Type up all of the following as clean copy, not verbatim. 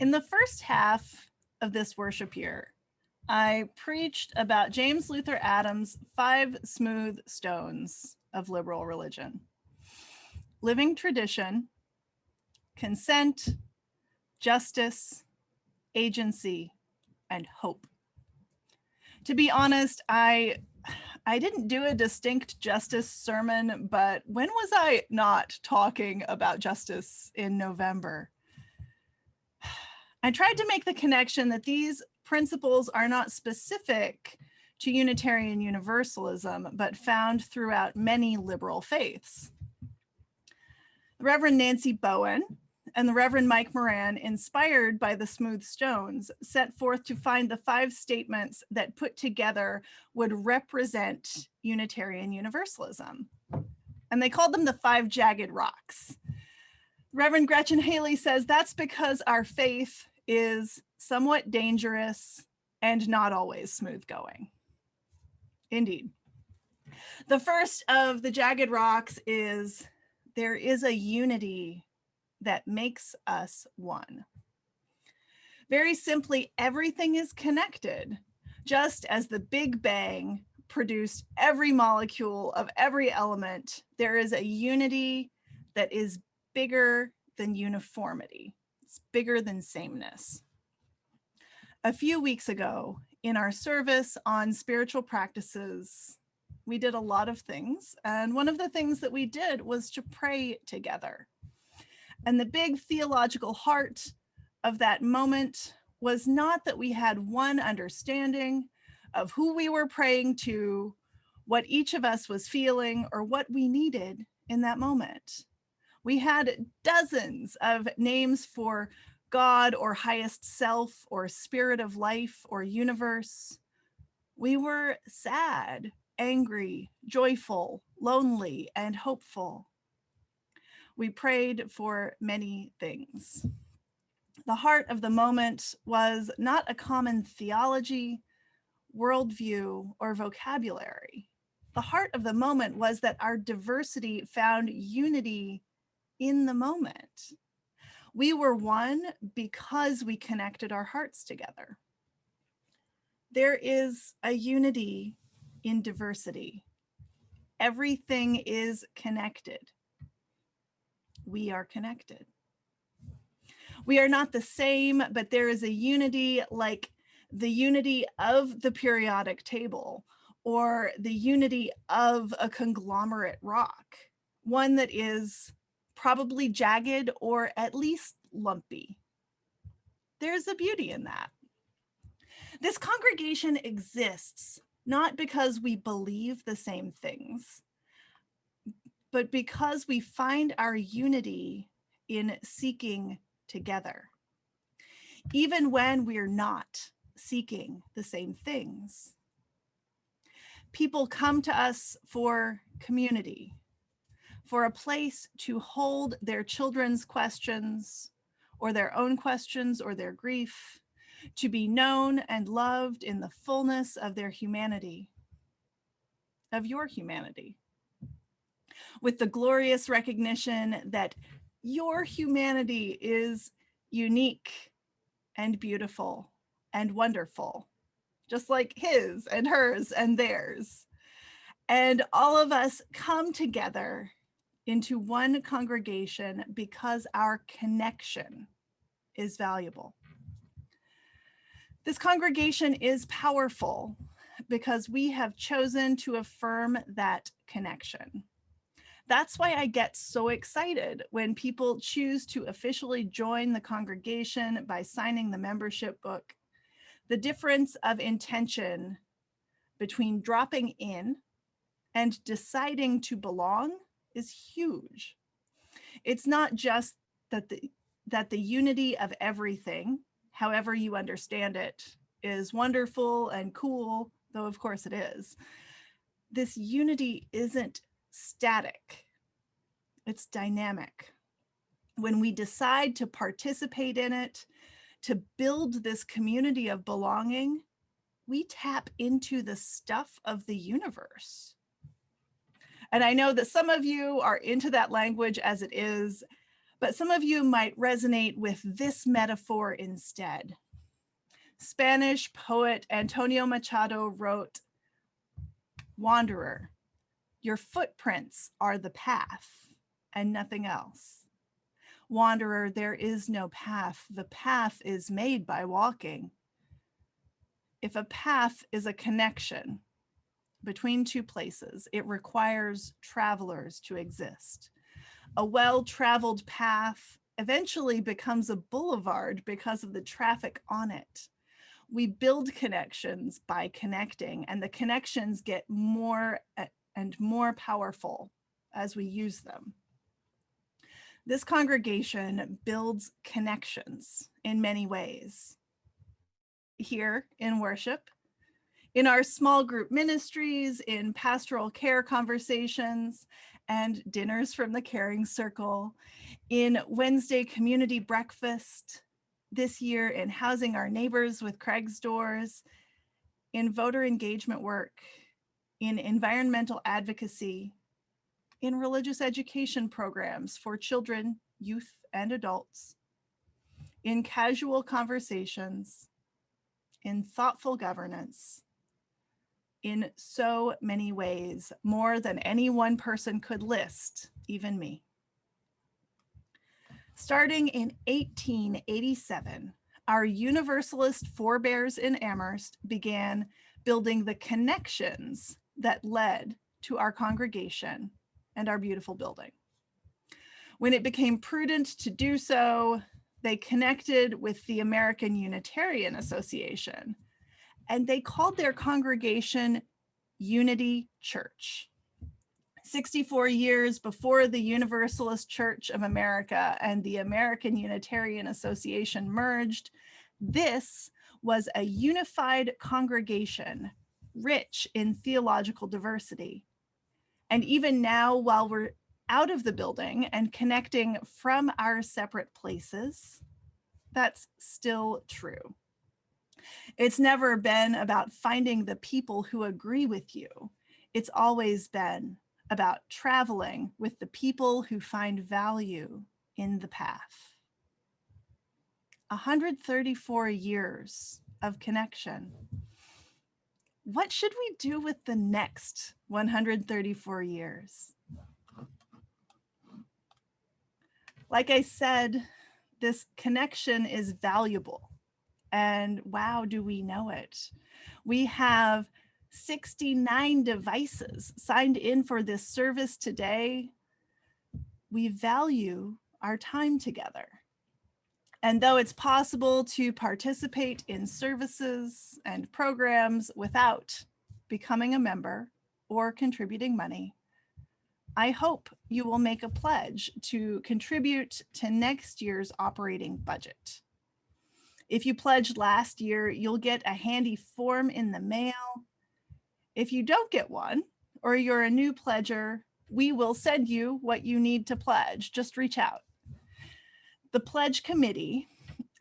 In the first half of this worship year, I preached about James Luther Adams' 5 smooth stones of liberal religion: living tradition, consent, justice, agency, and hope. To be honest, I didn't do a distinct justice sermon, but when was I not talking about justice in November? I tried to make the connection that these principles are not specific to Unitarian Universalism, but found throughout many liberal faiths. The Reverend Nancy Bowen and the Reverend Mike Moran, inspired by the Smooth Stones, set forth to find the 5 statements that put together would represent Unitarian Universalism. And they called them the 5 jagged rocks. Reverend Gretchen Haley says that's because our faith is somewhat dangerous and not always smooth going. Indeed. The first of the jagged rocks is there is a unity that makes us one. Very simply, everything is connected, just as the Big Bang produced every molecule of every element. There is a unity that is bigger than uniformity. It's bigger than sameness. A few weeks ago, in our service on spiritual practices, we did a lot of things. And one of the things that we did was to pray together. And the big theological heart of that moment was not that we had one understanding of who we were praying to, what each of us was feeling, or what we needed in that moment. We had dozens of names for God or highest self or spirit of life or universe. We were sad, angry, joyful, lonely, and hopeful. We prayed for many things. The heart of the moment was not a common theology, worldview, or vocabulary. The heart of the moment was that our diversity found unity in the moment. We were one because we connected our hearts together. There is a unity in diversity. Everything is connected. We are connected. We are not the same, but there is a unity like the unity of the periodic table or the unity of a conglomerate rock, one that is probably jagged or at least lumpy. There's a beauty in that. This congregation exists not because we believe the same things, but because we find our unity in seeking together, even when we're not seeking the same things. People come to us for community, for a place to hold their children's questions or their own questions or their grief, to be known and loved in the fullness of their humanity, of your humanity, with the glorious recognition that your humanity is unique and beautiful and wonderful, just like his and hers and theirs. And all of us come together into one congregation because our connection is valuable. This congregation is powerful because we have chosen to affirm that connection. That's why I get so excited when people choose to officially join the congregation by signing the membership book. The difference of intention between dropping in and deciding to belong is huge. It's not just that the unity of everything, however you understand it, is wonderful and cool, though of course it is. This unity isn't static, it's dynamic. When we decide to participate in it, to build this community of belonging, we tap into the stuff of the universe. And I know that some of you are into that language as it is, But some of you might resonate with this metaphor instead. Spanish poet Antonio Machado wrote, "Wanderer, your footprints are the path and nothing else. Wanderer, there is no path. The path is made by walking. If a path is a connection between two places, it requires travelers to exist. A well-traveled path eventually becomes a boulevard because of the traffic on it. We build connections by connecting, and the connections get more and more powerful as we use them. This congregation builds connections in many ways. Here in worship, in our small group ministries, in pastoral care conversations, and dinners from the caring circle, in Wednesday community breakfast, this year in housing our neighbors with Craig's Doors, in voter engagement work, in environmental advocacy, in religious education programs for children, youth, and adults, in casual conversations, in thoughtful governance, in so many ways, more than any one person could list, even me. Starting in 1887, our Universalist forebears in Amherst began building the connections that led to our congregation and our beautiful building. When it became prudent to do so, they connected with the American Unitarian Association, and they called their congregation Unity Church. 64 years before the Universalist Church of America and the American Unitarian Association merged, this was a unified congregation, rich in theological diversity. And even now, while we're out of the building and connecting from our separate places, that's still true. It's never been about finding the people who agree with you. It's always been about traveling with the people who find value in the path. 134 years of connection. What should we do with the next 134 years? Like I said, this connection is valuable. And wow, do we know it? We have 69 devices signed in for this service today. We value our time together. And though it's possible to participate in services and programs without becoming a member or contributing money, I hope you will make a pledge to contribute to next year's operating budget. If you pledged last year, you'll get a handy form in the mail. If you don't get one, or you're a new pledger, we will send you what you need to pledge. Just reach out. The Pledge Committee,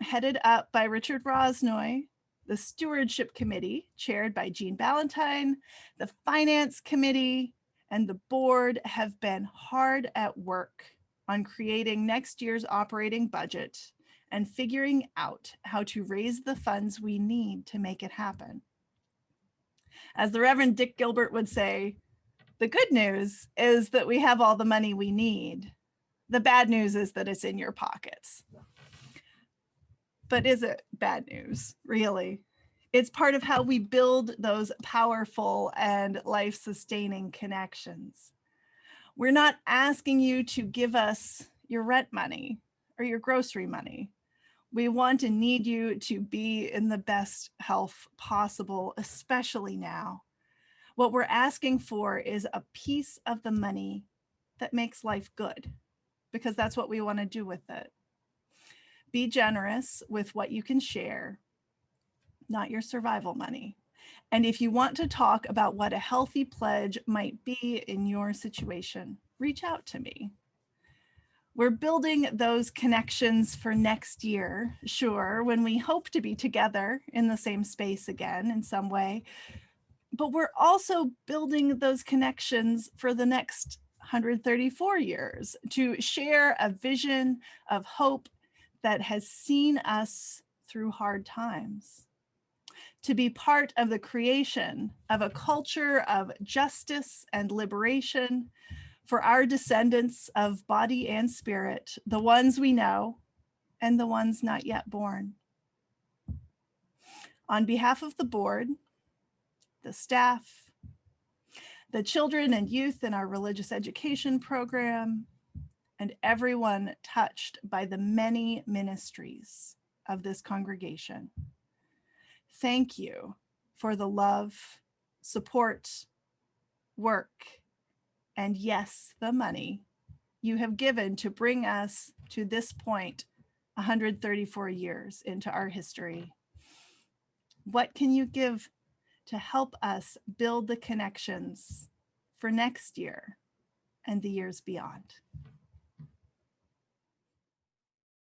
headed up by Richard Rosnoy, the Stewardship Committee, chaired by Jean Ballantyne, the Finance Committee, and the board have been hard at work on creating next year's operating budget and figuring out how to raise the funds we need to make it happen. As the Reverend Dick Gilbert would say, the good news is that we have all the money we need. The bad news is that it's in your pockets. But is it bad news, really? It's part of how we build those powerful and life-sustaining connections. We're not asking you to give us your rent money or your grocery money. We want and need you to be in the best health possible, especially now. What we're asking for is a piece of the money that makes life good, because that's what we want to do with it. Be generous with what you can share, not your survival money. And if you want to talk about what a healthy pledge might be in your situation, reach out to me. We're building those connections for next year, sure, when we hope to be together in the same space again in some way. But we're also building those connections for the next 134 years to share a vision of hope that has seen us through hard times, to be part of the creation of a culture of justice and liberation for our descendants of body and spirit, the ones we know and the ones not yet born. On behalf of the board, the staff, the children and youth in our religious education program, and everyone touched by the many ministries of this congregation, thank you for the love, support, work, and yes, the money you have given to bring us to this point 134 years into our history. What can you give to help us build the connections for next year and the years beyond?